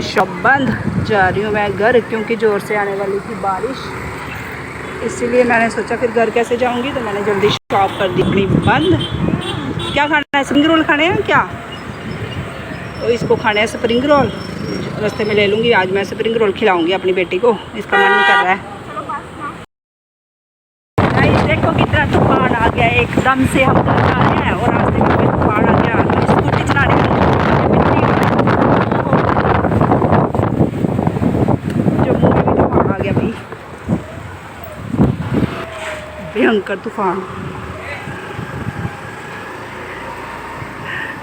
Shop बंद, जा रही हूँ मैं घर क्योंकि ज़ोर से आने वाली थी बारिश, इसीलिए मैंने सोचा फिर घर कैसे जाऊँगी, तो मैंने जल्दी शॉप कर दी अपनी बंद। क्या खाना है, स्प्रिंग रोल खाने हैं क्या? तो इसको खाने हैं स्प्रिंग रोल, रास्ते में ले लूँगी। आज मैं स्प्रिंग रोल खिलाऊँगी अपनी बेटी को, इसका मन कर रहा है। देखो कितना तूफान आ गया, एकदम से हम घर जा रहे हैं और रास्ते में कोई तूफान आ गया, तो स्कूटी चलाने में जम्मू में भी तूफान आ गया भाई, भयंकर तूफान।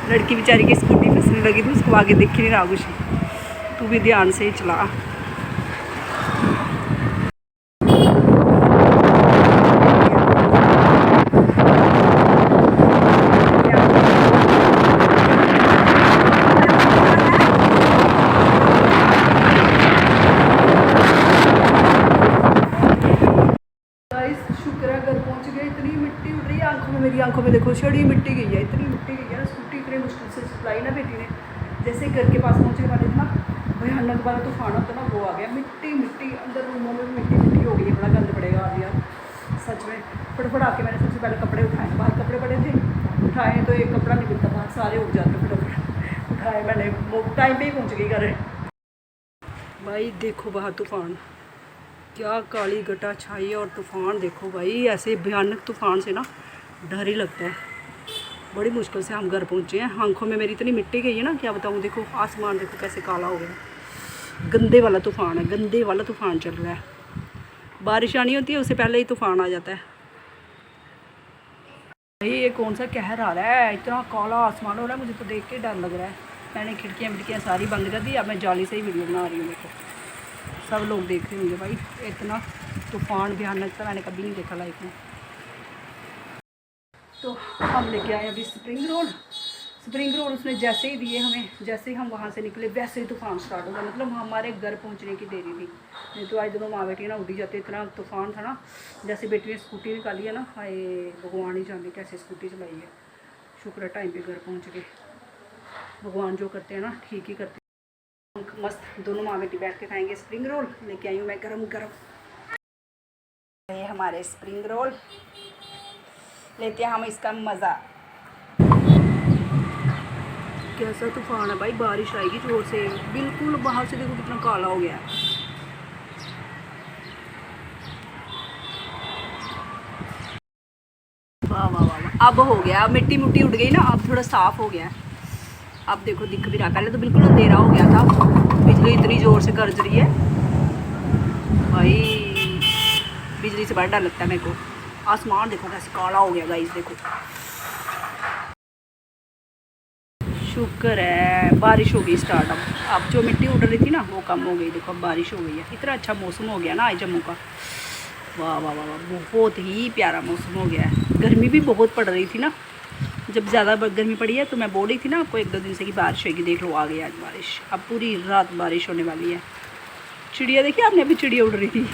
लड़की बेचारी की स्कूटी फिसलने लगी थी, उसको आगे दिख ही नहीं रहा कुछ। तू भी ध्यान से ही चला। शुक्र है घर पहुंच गए। इतनी मिट्टी उड़ रही है आंखों में, मेरी आंखों में देखो छड़ी मिट्टी गई है, इतनी मिट्टी गई है ना। स्कूटी इतनी मुश्किल से चलाई ना बेटी ने, जैसे घर के पास पहुंचने वाले थे ना, भयानक वाला तूफान होता ना, वो आ गया। मिट्टी मिट्टी अंदर रूमों में मिट्टी मिट्टी हो गई है, बड़ा गंद पड़ेगा आज यार सच में। फटाफट आके मैंने सबसे पहले कपड़े उठाए, बाहर कपड़े पड़े थे, उठाए तो एक कपड़ा नहीं मिलता, बाहर सारे उग जाते। फटाफट उठाए मैंने, टाइम पे ही पहुँच गई घर। भाई देखो बाहर तूफान, क्या काली घटा छाई है, और तूफान देखो भाई, ऐसे भयानक तूफान से ना डर ही लगता है। बड़ी मुश्किल से हम घर पहुँचे हैं। आंखों में मेरी इतनी मिट्टी गई है ना, क्या बताऊँ। देखो आसमान देखो कैसे काला हो गया। गंदे वाला तूफान है, गंदे वाला तूफान चल रहा है। बारिश आनी होती है उससे पहले ही तूफान आ जाता है। भाई ये कौन सा कहर आ रहा है, इतना काला आसमान हो रहा है, मुझे तो देख के डर लग रहा है। मैंने खिड़कियाँ सारी बंद कर दी, अब मैं जाली से ही वीडियो बना रही हूँ। देखो सब लोग देख रहे होंगे भाई, इतना तूफान भयानक था मैंने कभी नहीं देखा लाइफ में। तो हम लेके आए अभी स्प्रिंग रोल। स्प्रिंग रोल उसने जैसे ही दिए हमें, जैसे ही हम वहाँ से निकले वैसे ही तूफान स्टार्ट हो गया। मतलब हमारे घर पहुँचने की देरी थी, नहीं तो आज दोनों माँ बेटी ना उड़ी जाते। इतना तूफान था ना, जैसे बेटी ने स्कूटी निकाली है ना, हाय भगवान ही जाने कैसे स्कूटी चलाई है। शुक्र है टाइम पे घर पहुँच गए। भगवान जो करते हैं ना ठीक ही करते हैं। मस्त दोनों माँ बेटी बैठ के खाएंगे स्प्रिंग रोल। लेके आई हूँ मैं गरम गरम। ये हमारे स्प्रिंग रोल, लेते हैं हम इसका मज़ा। कैसा तूफान है भाई, बारिश आएगी जोर से। बिल्कुल बाहर से देखो कितना काला हो गया। वाह वाह वाह, अब हो गया, मिट्टी मुट्टी उड़ गई ना, अब थोड़ा साफ हो गया। अब देखो दिख भी रहा, पहले तो बिल्कुल अंधेरा हो गया था। बिजली इतनी ज़ोर से गरज रही है भाई, बिजली से बड़ा डर लगता है मेरे को। आसमान देखो कैसे काला हो गया गाइस, देखो। शुक्र है बारिश हो गई स्टार्ट। अब जो मिट्टी उड़ रही थी ना वो कम हो गई। देखो अब बारिश हो गई है। इतना अच्छा मौसम हो गया ना आज जम्मू का। वाह वाह वाह, बहुत ही प्यारा मौसम हो गया है। गर्मी भी बहुत पड़ रही थी ना, जब ज़्यादा गर्मी पड़ी है तो मैं बोल रही थी ना आपको 1-2 दिन से कि बारिश होगी। देख लो आ गई आज बारिश। अब पूरी रात बारिश होने वाली है। चिड़िया देखिए आपने, अभी चिड़िया उड़ रही थी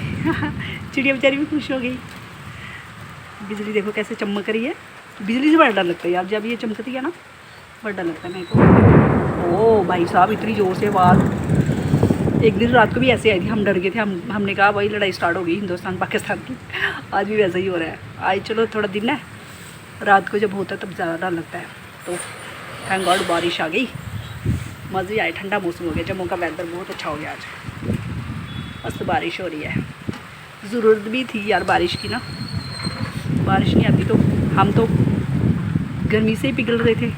चिड़िया बेचारी भी खुश हो गई। बिजली देखो कैसे चमक रही है। बिजली से बड़ा डर लगता है यार, जब ये चमकती है ना बड़ा डर लगता है मेरे को। ओ भाई साहब इतनी ज़ोर से आवाज़। एक दिन रात को भी ऐसे आई थी, हम डर गए थे। हमने कहा भाई लड़ाई स्टार्ट हो गई हिंदुस्तान पाकिस्तान की। आज भी वैसा ही हो रहा है। आज चलो थोड़ा दिन है, रात को जब होता है तब ज़्यादा डर लगता है। तो थैंक गॉड बारिश आ गई, मज़े आए, ठंडा मौसम हो गया। जम्मू का वेदर बहुत अच्छा हो गया आज, मस्त बारिश हो रही है। ज़रूरत भी थी यार बारिश की ना, बारिश नहीं आती तो हम तो गर्मी से ही पिघल रहे थे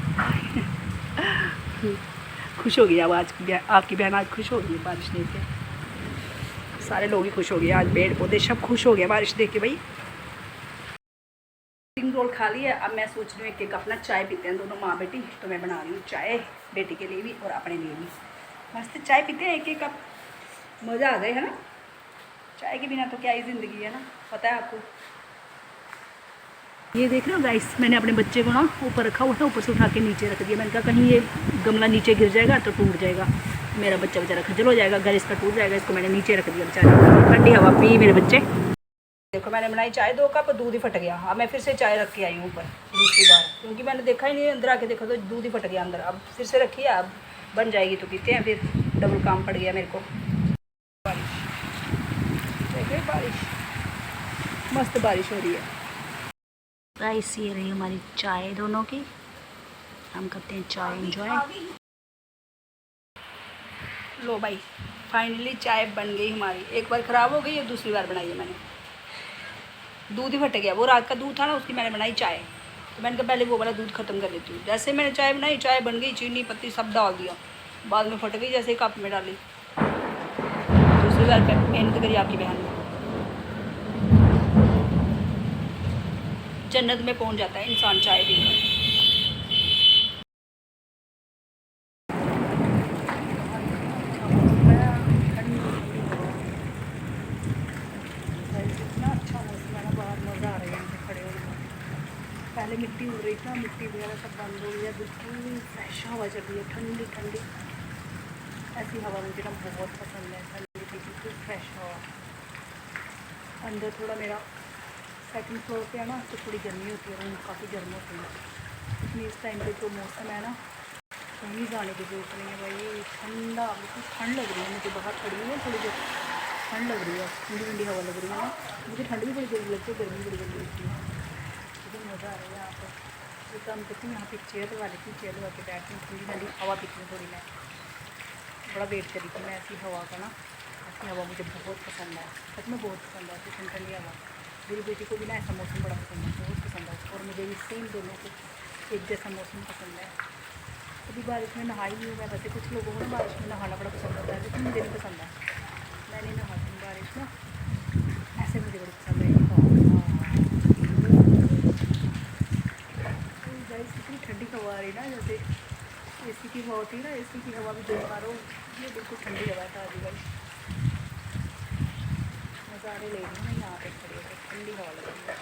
खुश हो गई अब आज आपकी बहन आज खुश हो गई बारिश देख के। सारे लोग ही खुश हो गए आज, पेड़ पौधे सब खुश हो गए बारिश देख के। भाई स्प्रिंग रोल खा लिया, अब मैं सोच रही हूँ एक अपना चाय पीते हैं दोनों माँ बेटी। तो मैं बना रही हूँ चाय बेटी के लिए भी और अपने लिए भी। मस्त चाय पीते हैं एक कप, मज़ा आ गए है ना। चाय के बिना तो क्या ही ज़िंदगी है ना, पता है आपको। ये देख रहे हो गाइस, मैंने अपने बच्चे को ना ऊपर रखा हुआ था, ऊपर से उठा के नीचे रख दिया। मैंने कहा कहीं ये गमला नीचे गिर जाएगा तो टूट जाएगा, मेरा बच्चा बेचारा खजल हो जाएगा, घर इसका टूट जाएगा। इसको मैंने नीचे रख दिया बेचारा, ठंडी हवा पी मेरे बच्चे। देखो मैंने बनाई चाय, 2 कप, दूध ही फट गया। अब मैं फिर से चाय रख के आई हूँ ऊपर दूसरी बार, क्योंकि मैंने देखा ही नहीं, अंदर आके देखा तो दूध ही फट गया अंदर। अब फिर से रखी है, अब बन जाएगी तो पीते हैं फिर। डबल काम पड़ गया मेरे को। बारिश देखिए, बारिश मस्त बारिश हो रही है। गाइस ये रही हमारी चाय दोनों की, हम करते हैं चाय एंजॉय। लो भाई, फाइनली चाय बन गई हमारी। एक बार ख़राब हो गई और दूसरी बार बनाई है मैंने। दूध ही फट गया, वो रात का दूध था ना, उसकी मैंने बनाई चाय। तो मैंने कहा पहले वो वाला दूध ख़त्म कर लेती हूँ। जैसे मैंने चाय बनाई, चाय बन गई, चीनी पत्ती सब डाल दिया, बाद में फट गई जैसे ही कप में डाली। दूसरी बार मेहनत करी आपकी बहन ने। जन्नत में पहुँच जाता है इंसान चाय पीकर। पहले मिट्टी उड़ रही थी ना, मिट्टी वगैरह सब बंद हो गई है, बिल्कुल फ्रेश हवा चल रही है, ठंडी ठंडी। ऐसी हवा मुझे ना बहुत पसंद है, ठंडी बिल्कुल फ्रेश हवा। अंदर थोड़ा मेरा सेकंड फ्लोर पे है ना, तो थोड़ी गर्मी होती है, रूम काफ़ी गर्म होती है। इसलिए इस टाइम पे जो मौसम है ना, कहीं जाने की जरूरत नहीं है भाई। ठंडा, बिल्कुल ठंड लग रही है मुझे। बाहर खड़ी हुई है, थोड़ी देर ठंड लग रही है, ठंडी ठंडी हवा लग रही है ना। मुझे ठंड भी बड़ी जल्दी लगती है, गर्मी भी बड़ी जल्दी लगती है। मुझे मज़ा आ रहा है यहाँ पर। तो काम करती हूँ, यहाँ पे चेयर लगा लेती हूँ, चेयर लगा के बैठती हूँ, ठंडी ठंडी हवा पीती हूँ थोड़ी। मैं बड़ा वेट करी थी मैं ऐसी हवा का ना। ऐसी हवा मुझे बहुत पसंद है, सच में बहुत पसंद है, ठंडी ठंडी हवा। मेरी बेटी को भी ना ऐसा मौसम बड़ा पसंद है, बहुत पसंद है। और मुझे भी सेम, दोनों को एक जैसा मौसम पसंद है। कभी बारिश में नहाई नहीं हूँ मैं। वैसे कुछ लोगों को ना बारिश में नहाना बड़ा पसंद होता है, लेकिन मुझे नहीं पसंद है। मैं नहीं नहाती हूँ बारिश में, ऐसे मुझे बड़ी पसंद है। इतनी ठंडी हवा आ रही ना, जैसे एसी की हवा होती है ना, एसी की हवा भी दे पा रहा हूँ। ये बिल्कुल ठंडी हवा था आज भाई। नज़ारे ले रही हूँ मैं यहाँ पे खड़ी होकर, ठंडी हवा लग रही है।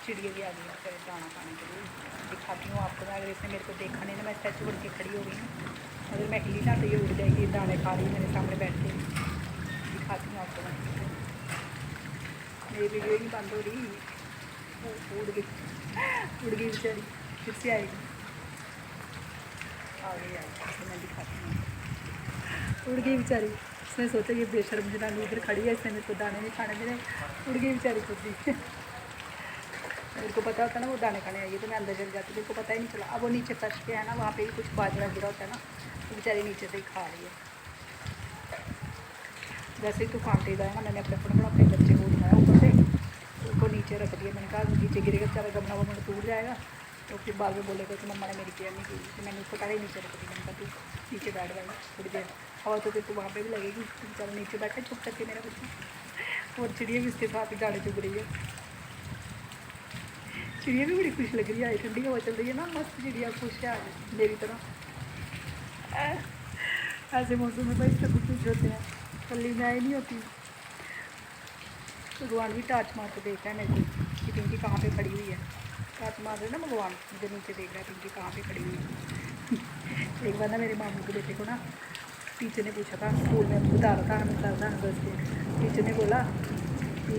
चिड़िया भी आ गई है दाना खाने के लिए। दिखाती हूँ आपको मैं। अगर इसने मेरे को देखा नहीं ना, मैं स्टैचू बन के खड़ी हो गई हूँ, अगर मैं हिली ना तो ये उड़ जाएगी। दाने खा रही है मेरे सामने बैठ के। दिखाती हूँ आपको मैं। मेरी वीडियो ही नहीं बंद हो रही, उड़ गई बेचारी, फिर से आएगी। आ गई तो मैं दिखाती हूँ। उड़ गई बेचारी। उसने सोचा ये बेशर्म जनानी इधर खड़ी है, इसने मेरे को दाने नहीं खाने मेरे। उड़ गई बेचारी खुद ही। मेरे को पता होता ना वो दाने खाने आई है, तो मैं अंदर चल जाती, मेरे को पता ही नहीं चला। अब वो नीचे फर्श पे है ना, वहाँ पे भी कुछ बाजरा गिरा होता है ना, तो बेचारी नीचे से ही खा रही है। जैसे ही तूफान तेज आया ना, मैंने अपने अपने बच्चे को उठाया ऊपर से, उसको नीचे रख दिया। मैंने कहा नीचे गिरेगा बेचारा, गमला वमला टूट जाएगा, तो फिर बाद में बोलेगा कि मम्मा ने मेरी केयर नहीं की। तो मैंने उसको पहले ही नीचे रख दिया। मैंने कहा तू नीचे बैठ गई थोड़ी देर, हवा तो फिर तो वहाँ पे भी लगेगी। तो बेचारा नीचे बैठा चुप करके मेरा बच्चा। और चिड़िया भी उसके साथ ही दाने चुग रही है। चिड़िया भी बड़ी खुश लग रही है, ठंडी हवा चल रही है ना, मस्त चिड़िया खुश है आज मेरी तरह। ऐसे मौसम में भाई सब खुश होते हैं, कल्ली मैं ही नहीं होती। भगवान भी टाच मार के देख रहा है मेरे को कि पिंकी कहाँ पे खड़ी हुई है। टाच मार रहे ना भगवान, मुझे नीचे देख रहा है पिंकी कहाँ पे खड़ी हुई है। एक बार ना मेरे मामू के बेटे को ना टीचर ने पूछा था, स्कूल में बता रहा था, हमें बता रहा था अगस्त के। टीचर ने बोला कि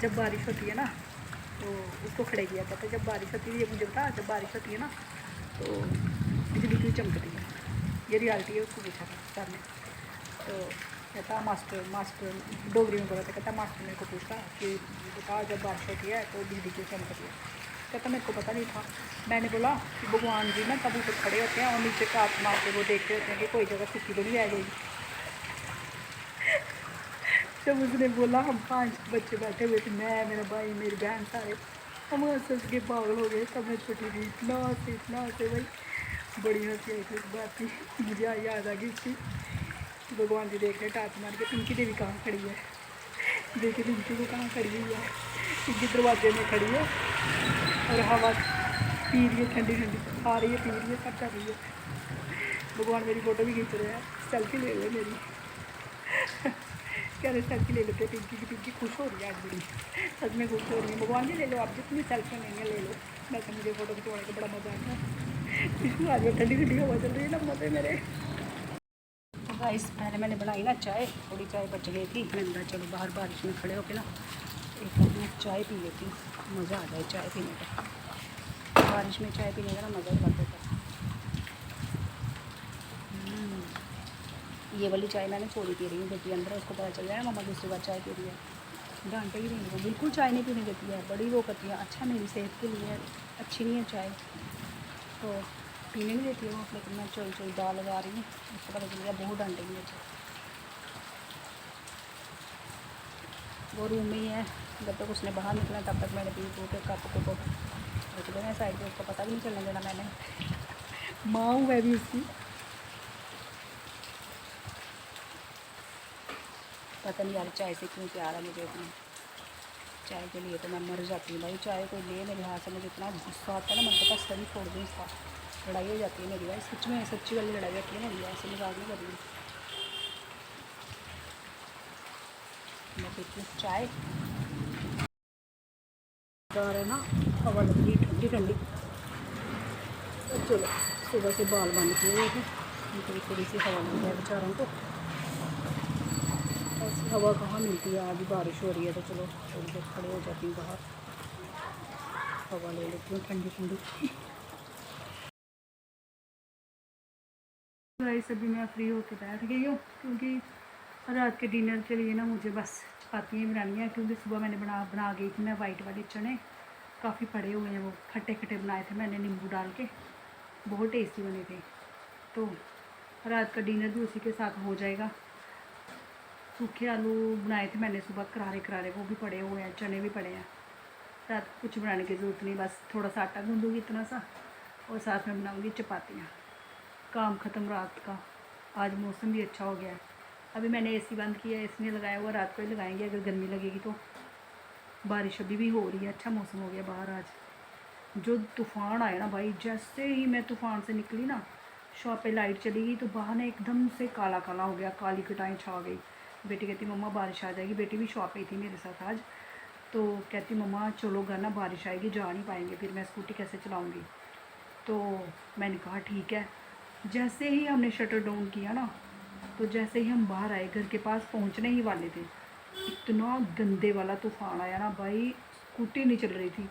जब बारिश होती है ना, तो उसको खड़े किया कहता जब बारिश होती है, ये मुझे बता, जब बारिश होती है ना तो बिजली क्यों चमकती है। ये रियलिटी है, उसको पूछा था सर ने। तो कहता मास्टर डोगरी में बोला था, कहता मास्टर मेरे को पूछा कि बता जब बारिश होती है तो बिजली क्यों चमकती है। कहता मेरे को पता नहीं था। मैंने बोला कि भगवान जी ना तब ऊपर खड़े होते हैं और नीचे काट मार के वो देखते होते हैं कि कोई जगह सूखी तो नहीं रह गई। जब उसने बोला, हम 5 बच्चे बैठे हुए थे, मैं, मेरा भाई, मेरी बहन, सारे हम हंस के पागल हो गए। तब मैं छोटी थी, इतना हंसे भाई, बड़ी हंसी आई थी इस बात की। मुझे याद आ गई इसकी। भगवान जी देख रहे टाट मार के, पिंकी देवी कहाँ खड़ी है, देखिए पिंकी को कहाँ खड़ी हुई है। पिंकी दरवाजे में खड़ी है और हवा पी रही है, ठंडी ठंडी खा रही है, पी रही है, सब कर रही है। भगवान मेरी फ़ोटो भी खींच रहे हैं, सेल्फी ले ले मेरी। कह रहे सेल्फी ले लेते पिंकी की। पिंकी खुश हो रही है आज बड़ी, सच में खुश हो रही है। भगवान जी ले लो आप, जितनी सेल्फी लेंगे ले लो। वैसे मुझे फ़ोटो खिंचवाने का बड़ा मज़ा आता है। आज में ठंडी ठंडी हवा चल रही है ना, मज़े मेरे। तो गाइस पहले मैंने बनाई ना चाय, थोड़ी चाय बच गई थी। मैंने कहा चलो बाहर बारिश में खड़े होकर ना एक मैं चाय पी लेती हूँ, मज़ा आ जाए चाय पीने का। बारिश में चाय पीने का ना मज़ा ही अलग होता है। ये वाली चाय मैंने थोड़ी पी रही हूँ, बेटी अंदर है, उसको पता चल जाए ना मम्मा दूसरी बार चाय पी रही है, डांटे ही नहीं, बिल्कुल चाय नहीं पीने देती है, बड़ी वो करती है। अच्छा मेरी सेहत के लिए अच्छी नहीं है चाय, तो पीने नहीं देती है वो, लेकिन मैं चोई चोई दाल लगा रही हूँ, उसको पता चल गया बहुत डांटेगी मुझे। वो रूम में ही है, जब तक उसने बाहर निकला तब तक मैंने पी पू के कप को रख देना साइड पर, उसको पता भी नहीं चलने देना मैंने। माँ हूँ मैं भी उसकी, पता नहीं यार चाय से क्यों प्यार है मुझे अपनी, चाय के लिए तो मैं मर जाती हूँ भाई। चाय कोई ले मेरे हाथ से, मुझे इतना गुस्सा आता है ना, मन पता सर ही छोड़ दूँ इसका। लड़ाई हो जाती है मेरी भाई, सच में सच्ची वाली लड़ाई होती है मेरी, ऐसे मजाक नहीं कर रही। मैं पीती हूँ चाय, है ना, हवा लग रही ठंडी ठंडी। चलो सुबह से बाल बंद किए हुए थे, उनको थोड़ी सी हवा लग है बेचारों को, ऐसी हवा कहाँ मिलती है। आज बारिश हो रही है तो चलो थोड़ी देर खड़े हो जाती हूँ बाहर, हवा ले लेती हूँ ठंडी ठंडी। गाइस अभी मैं फ्री होकर बैठ गई हूँ, क्योंकि रात के डिनर के लिए ना मुझे बस चपातियाँ बनानी है, क्योंकि सुबह मैंने बना गई थी मैं वाइट वाले चने, काफ़ी पड़े हुए हैं, वो खट्टे खट्टे बनाए थे मैंने नींबू डाल के, बहुत टेस्टी बने थे। तो रात का डिनर भी उसी के साथ हो जाएगा। सूखे आलू बनाए थे मैंने सुबह, करारे करारे, वो भी पड़े हुए हैं, चने भी पड़े हैं। रात को कुछ बनाने की ज़रूरत नहीं, बस थोड़ा सा आटा गूँधूँगी इतना सा, और साथ में बनाऊँगी चपातियाँ। काम ख़त्म रात का। आज मौसम भी अच्छा हो गया है। अभी मैंने एसी बंद किया है, इसलिए लगाया हुआ, रात को ही लगाएंगे, अगर गर्मी लगेगी तो। बारिश अभी भी हो रही है, अच्छा मौसम हो गया बाहर आज। जो तूफ़ान आया ना भाई, जैसे ही मैं तूफ़ान से निकली ना, शॉप पे लाइट चली गई तो बाहर ना एकदम से काला काला हो गया, काली कटाई छा गई। बेटी कहती मम्मा बारिश आ जाएगी, बेटी भी शॉप पे थी मेरे साथ आज, तो कहती मम्मा चलो घर ना बारिश आएगी, जा नहीं पाएंगे, फिर मैं स्कूटी कैसे चलाऊँगी। तो मैंने कहा ठीक है। जैसे ही हमने शटर डाउन किया ना, तो जैसे ही हम बाहर आए, घर के पास पहुंचने ही वाले थे, इतना गंदे वाला तूफ़ान आया ना भाई, स्कूटी नहीं चल रही थी।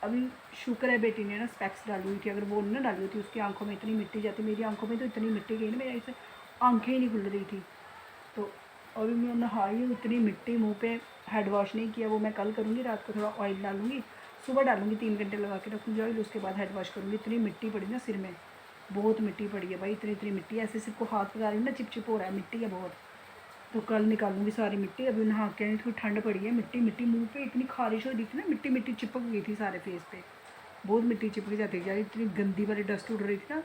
अभी शुक्र है बेटी ने ना स्पेक्स डाली हुई थी, अगर वो ना डाली होती उसकी आंखों में इतनी मिट्टी जाती, मेरी आंखों में तो इतनी मिट्टी गई ना, मेरी ऐसे आंखें ही नहीं खुल रही थी। तो अभी मैं नहाई हूँ, इतनी मिट्टी मुँह पे, हेड वॉश नहीं किया, वो मैं कल करूँगी, रात को थोड़ा ऑयल डालूँगी, सुबह डालूँगी, 3 घंटे लगा के रखूँगी ऑयल, उसके बाद हेड वॉश करूँगी। इतनी मिट्टी पड़ी ना सिर में, बहुत मिट्टी पड़ी है भाई, इतनी इतनी मिट्टी, ऐसे सिर को हाथ लगा रही हूँ ना, चिप चिप हो रहा है, मिट्टी है बहुत। तो कल निकालूंगी सारी मिट्टी। अभी नहा के थोड़ी ठंड पड़ी है, मिट्टी मिट्टी मुंह पे इतनी खारिश हो रही थी ना, मिट्टी मिट्टी चिपक गई थी सारे फेस पे, बहुत मिट्टी चिपक जाती है यार, इतनी गंदी वाली डस्ट उड़ रही थी ना,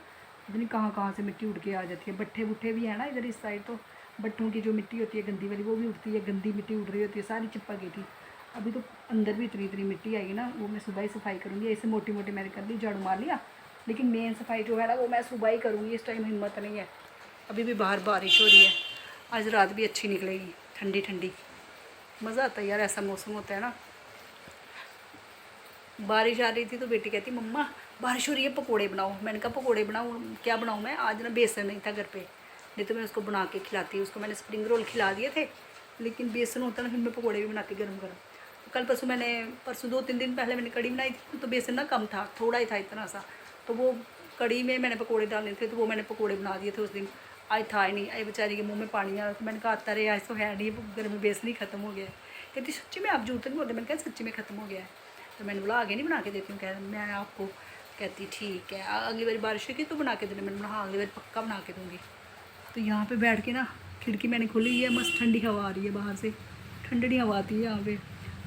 इतनी कहाँ कहाँ से मिट्टी उड़ के आ जाती है। भट्ठे बुट्ठे भी है ना इधर इस साइड, तो भट्टों की जो मिट्टी होती है गंदी वाली, वो भी उठती है, गंदी मिट्टी उड़ रही होती है, सारी चिपक गई थी। अभी तो अंदर भी इतनी इतनी मिट्टी आएगी ना, वो मैं सुबह ही सफाई करूँगी। ऐसे मोटी मोटी मैंने कर ली, झाड़ू मार लिया, लेकिन मेन सफाई जो है ना वो मैं सुबह ही करूँगी, इस टाइम हिम्मत नहीं है। अभी भी बाहर बारिश हो रही है, आज रात भी अच्छी निकलेगी, ठंडी ठंडी, मज़ा आता है यार, ऐसा मौसम होता है ना। बारिश आ रही थी तो बेटी कहती मम्मा बारिश हो रही है पकोड़े बनाओ, मैंने कहा पकोड़े बनाओ, क्या बनाऊँ मैं, आज ना बेसन नहीं था घर पे, नहीं तो मैं उसको बना के खिलाती। उसको मैंने स्प्रिंग रोल खिला दिए थे, लेकिन बेसन होता ना, फिर मैं पकोड़े भी बनाती गर्म गर्म। कल परसों मैंने, परसों 2-3 दिन पहले मैंने कड़ी बनाई थी, तो बेसन ना कम था, थोड़ा ही था इतना सा, तो वो कड़ी में मैंने पकोड़े डालने थे, तो वो मैंने पकोड़े बना दिए थे उस दिन। आज था ही नहीं, आई बेचारी के मुँह में पानी आ रहा, तो मैंने कहा आता रहे, आज तो है नहीं, घर में बेसन ही खत्म हो गया है। कहती सच्ची में आप झूठ नहीं बोलते, मैंने कहा सच्ची में ख़त्म हो गया है। तो मैंने बोला आगे नहीं बना के देती हूँ, कह मैं आपको, कहती ठीक है अगली बार बारिश होगी तो बना के देना। मैंने बोला हाँ अगली बार पक्का बना के दूँगी। तो यहाँ पे बैठ के ना, खिड़की मैंने खोली हुई है, मस्त ठंडी हवा आ रही है बाहर से, ठंडी हवा आती है यहाँ पे।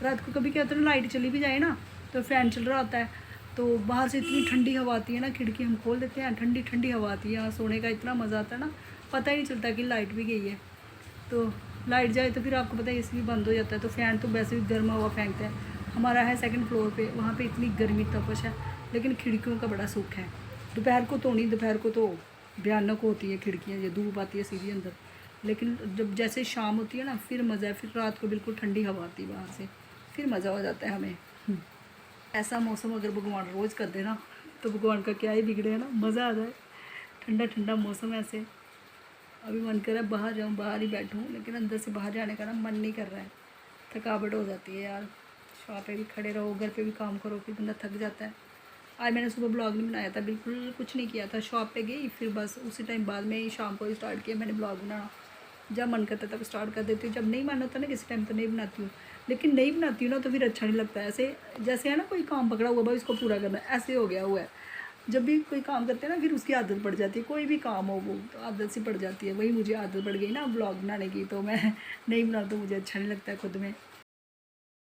रात को कभी क्या होता है ना, लाइट चली भी जाए ना, तो फ़ैन चल रहा होता है, तो बाहर से इतनी ठंडी हवा आती है ना, खिड़की हम खोल देते हैं, ठंडी ठंडी हवा आती है, यहाँ सोने का इतना मज़ा आता है ना, पता ही नहीं चलता कि लाइट भी गई है। तो लाइट जाए तो फिर आपको पता है एसी भी बंद हो जाता है, तो फ़ैन तो वैसे भी गर्म हवा फेंकता है। हमारा है 2nd फ्लोर पे, वहाँ पे इतनी गर्मी तपश है, लेकिन खिड़कियों का बड़ा सुख है। दोपहर को तो नहीं, दोपहर को तो भयानक होती है खिड़कियाँ, ये धूप आती है सीधी अंदर, लेकिन जब जैसे शाम होती है ना, फिर मज़ा है, फिर रात को बिल्कुल ठंडी हवा आती है बाहर से, फिर मज़ा हो जाता है हमें। ऐसा मौसम अगर भगवान रोज़ कर देना, तो भगवान का क्या ही बिगड़े ना, मज़ा आ जाए, ठंडा ठंडा मौसम ऐसे। अभी मन कर रहा है बाहर जाऊँ, बाहर ही बैठूँ, लेकिन अंदर से बाहर जाने का ना मन नहीं कर रहा है, थकावट हो जाती है यार, शॉप पे भी खड़े रहो, घर पे भी काम करो, फिर बंदा थक जाता है। आज मैंने सुबह ब्लॉग नहीं बनाया था, बिल्कुल कुछ नहीं किया था, शॉप पे गई, फिर बस उसी टाइम बाद में ही शाम को ही स्टार्ट किया मैंने ब्लॉग बनाना। जब मन करता है तब स्टार्ट कर देती हूँ, जब नहीं मन होता ना किसी टाइम तो नहीं बनाती हूँ। लेकिन नहीं बनाती हूँ ना तो फिर अच्छा नहीं लगता है। ऐसे जैसे है ना कोई काम पकड़ा हुआ भाई इसको पूरा करना, ऐसे हो गया हुआ है। जब भी कोई काम करते हैं ना फिर उसकी आदत पड़ जाती है, कोई भी काम हो वो तो आदत सी पड़ जाती है। वही मुझे आदत पड़ गई ना ब्लॉग बनाने की, तो मैं नहीं बनाती तो मुझे अच्छा नहीं लगता है खुद में।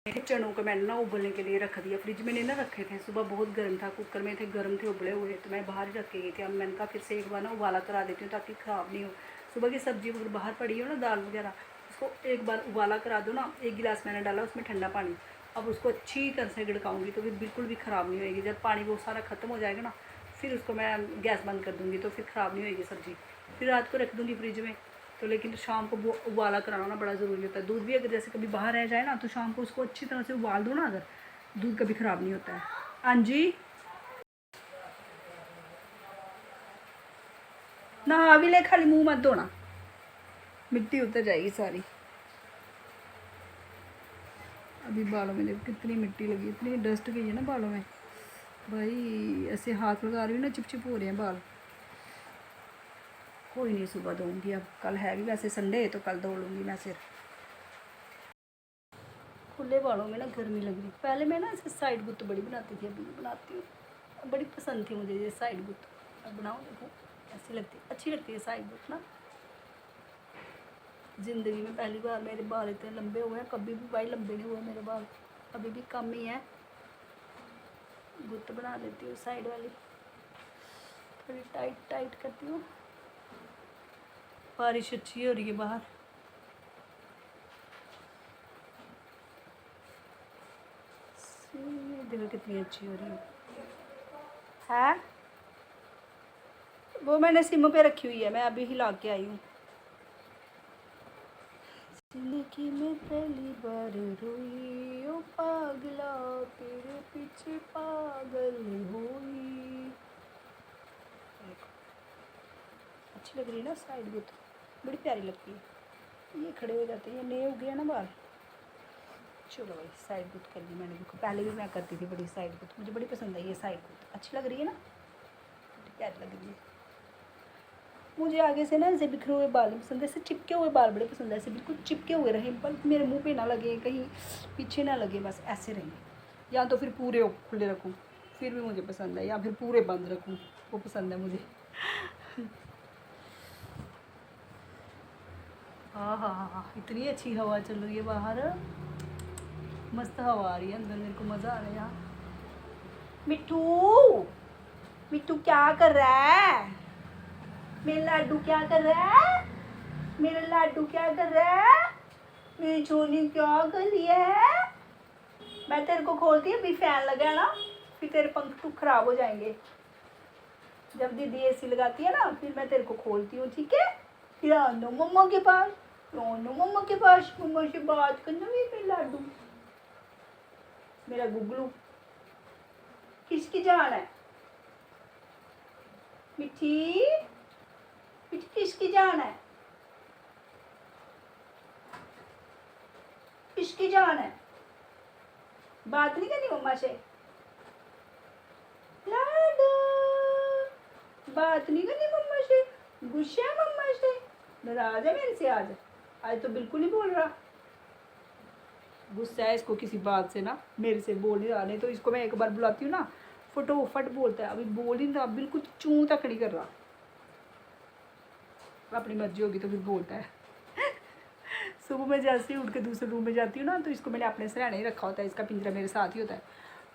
चनों को मैंने ना उबलने के लिए रख दिया, फ्रिज में नहीं ना रखे थे, सुबह बहुत गर्म था, कुकर में थे, गर्म थे उबले हुए, तो मैं बाहर ही रख के गई थी। अब मैंने कहा फिर से एक बार ना उबाला करा देती हूँ ताकि ख़राब नहीं हो। सुबह की सब्जी अगर बाहर पड़ी हो ना दाल वगैरह, उसको एक बार उबाला करा दो ना, एक गिलास मैंने डाला उसमें ठंडा पानी, अब उसको अच्छी तरह से गड़काऊँगी तो फिर बिल्कुल भी ख़राब नहीं होएगी। जब पानी वो सारा ख़त्म हो जाएगा ना फिर उसको मैं गैस बंद कर दूँगी तो फिर ख़राब नहीं होएगी सब्ज़ी। फिर रात को रख दूँगी फ्रिज में। तो लेकिन शाम को वो उबाला कराना ना बड़ा ज़रूरी होता है। दूध भी अगर जैसे कभी बाहर रह जाए ना तो शाम को उसको अच्छी तरह से उबाल दो ना, अगर दूध कभी ख़राब नहीं होता है। हाँ जी, नहा भी ले, खाली मुंह मत धोना, मिट्टी उतर जाएगी सारी। अभी बालों में देखो कितनी मिट्टी लगी, इतनी डस्ट गई है ना बालों में भाई, ऐसे हाथ लगा रही हूँ ना चिप चिप हो रहे हैं बाल। कोई नहीं, सुबह धोऊंगी, अब कल है भी वैसे संडे तो कल धो लूँगी मैं सिर। खुले बालों में ना गर्मी लग रही, पहले मैं ना ऐसे साइड गुत्त बड़ी बनाती थी, अभी भी बनाती हूँ, बड़ी पसंद थी मुझे ये साइड गुत्त। अब बनाओ देखो ऐसी लगती, अच्छी लगती है साइड गुत्त ना। ज़िंदगी में पहली बार मेरे बाल इतने लंबे हुए हैं, कभी भी भाई लंबे नहीं हुए मेरे बाल, अभी भी कम ही है। गुत्त बना लेती हूँ साइड वाली, थोड़ी टाइट टाइट करती हूँ। बारिश अच्छी हो रही है बाहर, देखो कितनी अच्छी हो रही है। वो मैंने सिम पे रखी हुई है, मैं अभी हिला के आई हूँ। जिंदगी में पहली बार रोई ओ पागला, तेरे पीछे पागल हुई। अच्छी लग रही है ना साइड गुत, बड़ी प्यारी लगती है। ये खड़े हो जाते हैं, ये नए उगे हैं ना बाल। चलो भाई साइड गुत कर दी मैंने, देखो पहले भी मैं करती थी बड़ी साइड गुत, मुझे बड़ी पसंद है ये साइड गुत, अच्छी लग रही है ना, बड़ी प्यारी लग रही है। मुझे आगे से ना ऐसे बिखरे हुए बाल नहीं पसंद, ऐसे चिपके हुए बाल बड़े पसंद है, ऐसे बिल्कुल चिपके हुए रहे, पर मेरे मुंह पे ना लगे, कहीं पीछे ना लगे, बस ऐसे रहें। या तो फिर पूरे खुले रखूँ फिर भी मुझे पसंद है, या फिर पूरे बंद रखूँ वो पसंद है मुझे। हाँ हाँ हाँ हाँ, इतनी अच्छी हवा चल रही है बाहर, मस्त हवा आ रही है अंदर, मेरे को मज़ा आ रहा है यहाँ। मिट्टू, मिट्टू क्या कर रहा है, मेरा लाडू क्या कर रहा है, मेरा लाडू क्या कर रहा है, मेरी छोनी क्या कर लिया है। मैं तेरे को खोलती हूँ, अभी फैन लगा है ना, फिर तेरे पंख तो खराब हो जाएंगे। जब दीदी एसी लगाती है ना फिर मैं तेरे को खोलती हूँ, ठीक है। फिर आना मम्मा के पास, आना मम्मा के पास, मम्मा से बात करना मेरे लाडू, मेरा गुगलू। किसकी जान है मिठी, मिठी किसकी जान है, किसकी जान है। बात नहीं करनी मम्मा से, लाडू बात नहीं करनी मम्मा से, गुस्सा है मम्मा से, नाराज है मेरे से आज, आज तो बिल्कुल नहीं बोल रहा, गुस्सा है इसको किसी बात से ना, मेरे से बोल नहीं रहा। नहीं तो इसको मैं एक बार बुलाती हूँ ना फटोफट बोलता है, अभी बोल ही नहीं रहा, बिल्कुल चूं तक नहीं कर रहा, अपनी मर्जी होगी तो फिर बोलता है। सुबह मैं जैसे ही उठ के दूसरे रूम में जाती हूँ ना तो इसको मैंने अपने सराहने ही रखा होता है, इसका पिंजरा मेरे साथ ही होता है।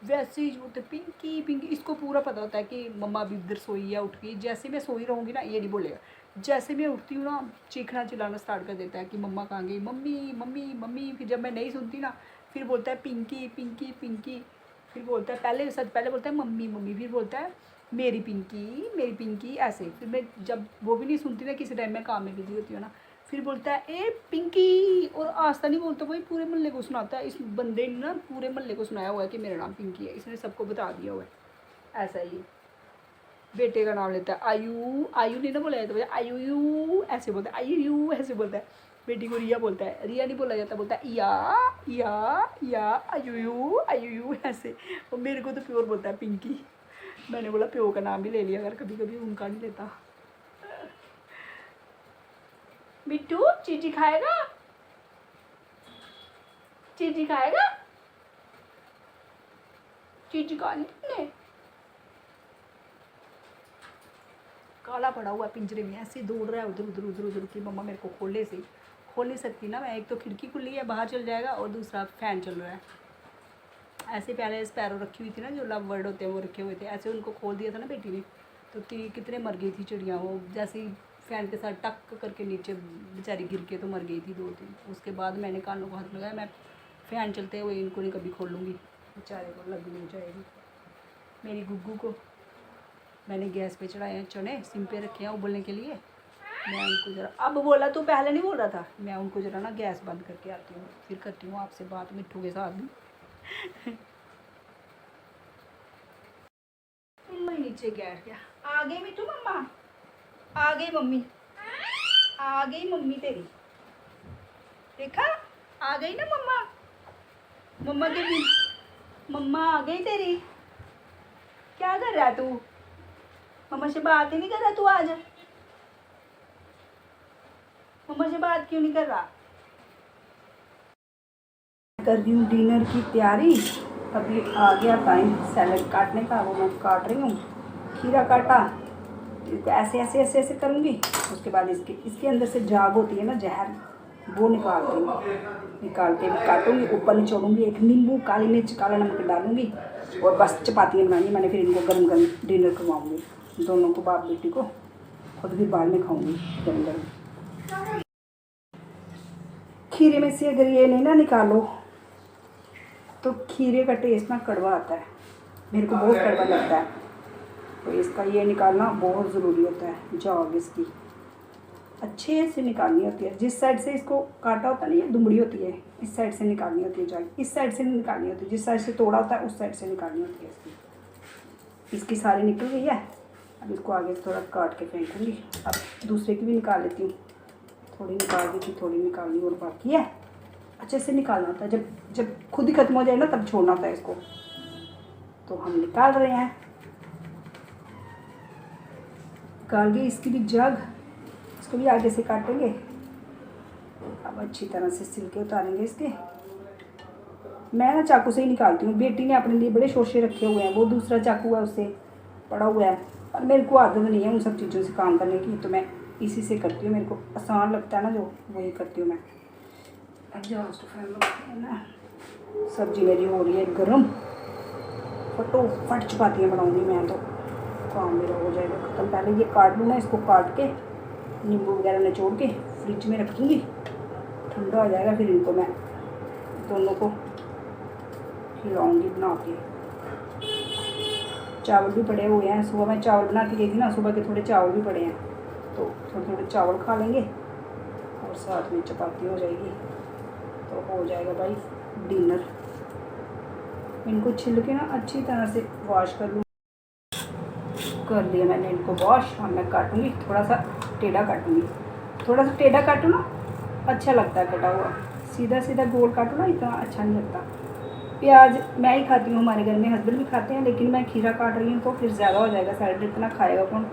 वैसे ही बोलते पिंकी पिंकी, इसको पूरा पता होता है कि मम्मा अभी इधर सोई है, उठ गई। जैसे मैं सोई रहूँगी ना ये नहीं बोलेगा, जैसे मैं उठती हूँ ना चीखना चिल्लाना स्टार्ट कर देता है कि मम्मा कहाँ गई, मम्मी मम्मी मम्मी। फिर जब मैं नहीं सुनती ना फिर बोलता है पिंकी पिंकी पिंकी, फिर बोलता है पहले सच पहले बोलता है मम्मी मम्मी, फिर बोलता है मेरी पिंकी ऐसे। फिर मैं जब वो भी नहीं सुनती ना, किसी टाइम मैं काम में बिजी होती हूँ ना, फिर बोलता है ए पिंकी, और आस्ता नहीं बोलता भाई, पूरे मोहल्ले को सुनाता है। इस बंदे ने ना पूरे मोहल्ले को सुनाया हुआ है कि मेरा नाम पिंकी है, इसने सबको बता दिया हुआ है। ऐसा ही बेटे का नाम लेता है आयु, आयु नहीं ना बोला जाता, तो आयु यू ऐसे बोलता है, आयु यू ऐसे बोलता है। बेटी को रिया बोलता है, रिया नहीं बोला जाता, बोलता है या आयु यू ऐसे। और मेरे को तो प्योर बोलता है पिंकी। मैंने बोला प्यो का नाम भी ले लिया अगर कभी कभी, उनका नहीं लेता। मिट्टू चीजी खाएगा? चीजी खाएगा? चीजी खानी तुमने? काला पड़ा हुआ पिंजरे में, ऐसे दौड़ रहा है उधर उधर उधर उधर की मम्मा मेरे को खोले से खोल नहीं सकती ना मैं। एक तो खिड़की खुली है, बाहर चल जाएगा, और दूसरा फ़ैन चल रहा है। ऐसे पहले स्पैरो रखी हुई थी ना, जो लव बर्ड होते हैं वो रखे हुए थे, ऐसे उनको खोल दिया था ना बेटी ने, तो कितने मर गई थी चिड़िया। वो जैसे ही फ़ैन के साथ टक करके नीचे बेचारी गिर के तो मर गई थी 2-3। उसके बाद मैंने कानों को हाथ लगाया, मैं फ़ैन चलते हुए इनको नहीं कभी खोलूँगी, बेचारे को लग नहीं जाएगी। मेरी गुग्गू को मैंने गैस पे चढ़ाए हैं चने, सिम पे रखे हैं उबलने के लिए। मैं उनको ज़रा, अब बोला तो पहले नहीं बोल रहा था, मैं उनको ज़रा ना गैस बंद करके आती हूँ, फिर करती हूँ आपसे बात मिट्टू के साथ भी। नीचे बैठ गया। आ गई मिट्टू मम्मा, आ गई मम्मी, आ गई मम्मी तेरी, देखा आ गई ना मम्मा। मम्मा के भी मम्मा आ गई तेरी। क्या कर रहा तू? मम्मा से बात ही नहीं कर रहा तू आज? मम्मा से बात क्यों नहीं कर रहा? कर रही हूँ डिनर की तैयारी। अभी आ गया टाइम सैलड काटने का, वो मैं काट रही हूँ। खीरा काटा, इसको ऐसे ऐसे ऐसे ऐसे करूँगी। उसके बाद इसके अंदर से झाग होती है ना, जहर, वो निकालती हूँ। निकाल के काटूँगी, ऊपर निचोड़ूँगी, एक नींबू, काली मिर्च, काला नमक डालूँगी, और बस चपातियाँ बनानी मैंने। फिर इनको गर्म गर्म डिनर करवाऊँगी, दोनों को, बाप बेटी को, खुद भी बाद में खाऊँगी गर्म गर्म। खीरे में से अगर ये नहीं ना निकालो तो खीरे का टेस्ट ना कड़वा आता है, मेरे को बहुत कड़वा लगता है। तो इसका ये निकालना बहुत ज़रूरी होता है। झाग इसकी अच्छे से निकालनी होती है। जिस साइड से इसको काटा होता है ना, ये दुमड़ी होती है, इस साइड से निकालनी होती है झाग। इस साइड से नहीं निकालनी होती, जिस साइड से तोड़ा होता है उस साइड से निकालनी होती है इसकी सारी निकल गई है। अब इसको आगे थोड़ा काट के फेंकूँगी। अब दूसरे की भी निकाल लेती हूँ, थोड़ी निकाल दी थी, थोड़ी निकालनी और बाकी है। अच्छे से निकालना होता है, जब खुद ही ख़त्म हो जाए ना तब छोड़ना होता है इसको। तो हम निकाल रहे हैं, निकाल गई इसकी भी जग, इसको भी आगे से काटेंगे। अब अच्छी तरह से छिलके उतारेंगे इसके। मैं ना चाकू से ही निकालती हूँ, बेटी ने अपने लिए बड़े शोशे रखे हुए हैं, वो दूसरा चाकू है उससे पड़ा हुआ है, और मेरे को आदत नहीं है उन सब चीज़ों से काम करने की, तो मैं इसी से करती हूँ। मेरे को आसान लगता है ना जो, वही करती हूँ मैं। एग्जॉस्ट फैन लगाते हैं ना। सब्जी मेरी हो रही है गरम, फटोफट चपातियाँ बनाऊँगी मैं, तो काम मेरा हो जाएगा खत्म। पहले ये काट लूँ ना, इसको काट के नींबू वगैरह निचोड़ के फ्रिज में रख दूँगी, ठंडा हो जाएगा, फिर इनको मैं दोनों को खिलाऊँगी बना के। चावल भी पड़े हुए हैं, सुबह मैं चावल बना के गई थी ना, सुबह के थोड़े चावल भी पड़े हैं, तो थोड़े थोड़े चावल खा लेंगे और साथ में चपाती हो जाएगी, तो हो जाएगा भाई डिनर। इनको छिल के ना अच्छी तरह से वॉश कर लूँ। कर लिया मैंने इनको वॉश। अब मैं काटूँगी, थोड़ा सा टेढ़ा काटूँगी। थोड़ा सा टेढ़ा काटो ना अच्छा लगता है, कटा हुआ सीधा सीधा गोल काटो ना इतना अच्छा नहीं लगता। प्याज मैं ही खाती हूँ, हमारे घर में हस्बैंड भी खाते हैं, लेकिन मैं खीरा काट रही हूँ तो फिर ज़्यादा हो जाएगा, सैलड इतना खाएगा कौन,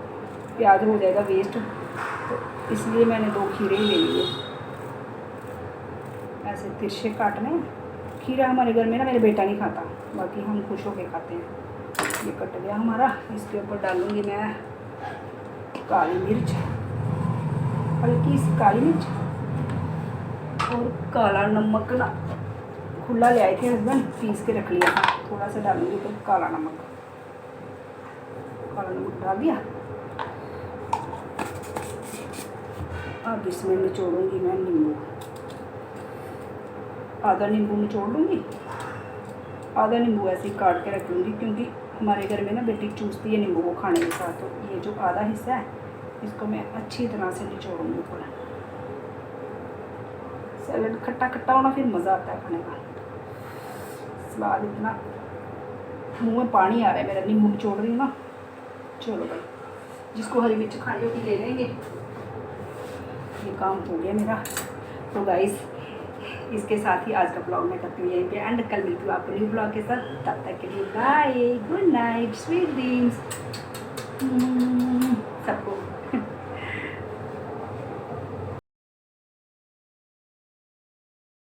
प्याज हो जाएगा वेस्ट, तो इसलिए मैंने 2 खीरे ही ले लिए। ऐसे तिरछे काटने। खीरा हमारे घर में ना मेरा बेटा नहीं खाता, बाकी हम खुश होके खाते हैं। ये कट गया हमारा, इसके ऊपर डालूँगी मैं काली मिर्च, हल्की सी काली मिर्च और काला नमक ना खुला ले आए थे हस्बैंड, पीस के रख लिया था, थोड़ा सा डालूंगी तो काला नमक डाल दिया। अब इसमें निचोड़ूंगी मैं नींबू, आधा नींबू निचोड़ लूँगी, आधा नींबू ऐसे ही काट के रख लूँगी, क्योंकि हमारे घर में ना बेटी चूसती है नींबू को खाने के साथ, तो ये जो आधा हिस्सा है इसको मैं अच्छी तरह से निचोड़ूंगी पूरा। सैलड खट्टा खट्टा होना फिर मज़ा आता है खाने का, स्वाद इतना, मुंह में पानी आ रहा है मेरा, नींबू निचोड़ रही हूँ ना। चलो भाई, जिसको हरी मिर्च खानी होगी ले लेंगे, ये काम हो गया मेरा। तो गाइस इसके साथ ही आज का ब्लॉग मैं करती हूँ यहीं पे एंड। कल मिलती हूँ आपको न्यू ब्लॉग के साथ, तब तक के लिए bye, good night, sweet dreams सबको।